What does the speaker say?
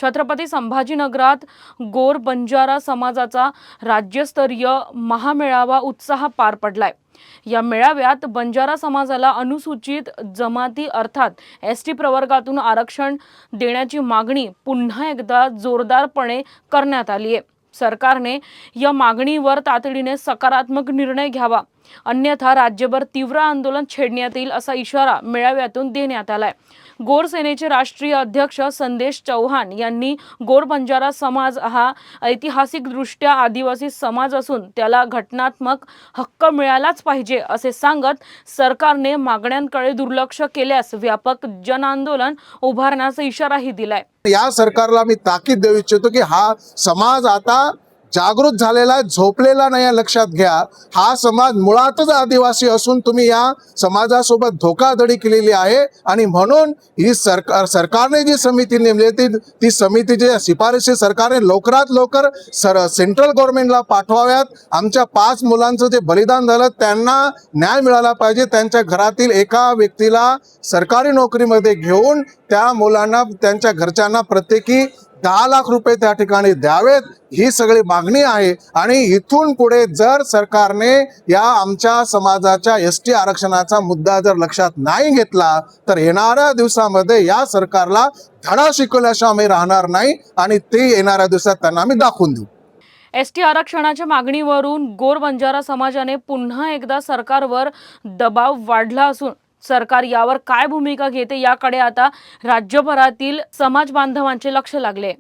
छत्रपती संभाजीनगरात गोर बंजारा समाजाचा राज्यस्तरीय महामेळावा उत्साहात पार पडलाय। या मेळाव्यात बंजारा समाजाला अनुसूचित जमाती अर्थात एसटी प्रवर्गातून आरक्षण देण्याची मागणी पुन्हा एकदा जोरदारपणे करण्यात आली आहे। सरकारने या मागणीवर तातडीने सकारात्मक निर्णय घ्यावा, अन्यथा राज्यभर तीव्र आंदोलन छेडण्यात येईल असा इशारा मेळाव्यातून देण्यात आलाय। गोर सेनेचे राष्ट्रीय अध्यक्ष संदेश चौहान यांनी गोर बंजारा समाज हा ऐतिहासिकदृष्ट्या आदिवासी समाज असून त्याला घटनात्मक हक्क मिळालाच पाहिजे असे सांगत सरकारने मागण्यांकडे दुर्लक्ष केल्यास व्यापक जनआंदोलन उभारण्याचा इशाराही दिलाय। या सरकारला मी ताकीद देऊ इच्छितो की हा समाज आता जागृत झालेला आहे, झोपलेला नाही आहे। लक्षात घ्या, हा समाज मुळातच आदिवासी असून तुम्ही या समाजासोबत धोकाधडी केलेली आहे आणि म्हणून ही सरकारने जी समिती नेमली ती समितीच्या शिफारशी सरकारने लवकरात लवकर सेंट्रल गव्हर्नमेंटला पाठवाव्यात। आमच्या 5 मुलांचं जे बलिदान झालं त्यांना न्याय मिळाला पाहिजे। त्यांच्या घरातील एका व्यक्तीला सरकारी नोकरीमध्ये घेऊन त्या मुलांना त्यांच्या घरच्यांना प्रत्येकी 10 लाख रुपये त्या ठिकाणी द्यावेत, ही सगळी मागणी आहे। आणि इथून पुढे जर सरकारने या आमच्या समाजाच्या एसटी आरक्षणाचा मुद्दा जर लक्षात नाही घेतला तर येणाऱ्या दिवसामध्ये या सरकारला धडा शिकवल्याशिवाय आम्ही राहणार नाही आणि ते येणाऱ्या दिवसात त्यांना आम्ही दाखवून देऊ। एसटी आरक्षणाच्या मागणीवरून गोर बंजारा समाजाने पुन्हा एकदा सरकारवर दबाव वाढला असून सरकार यावर काय भूमिका घेते याकडे आता राज्यभरातील समाज बांधवांचे लक्ष लागले।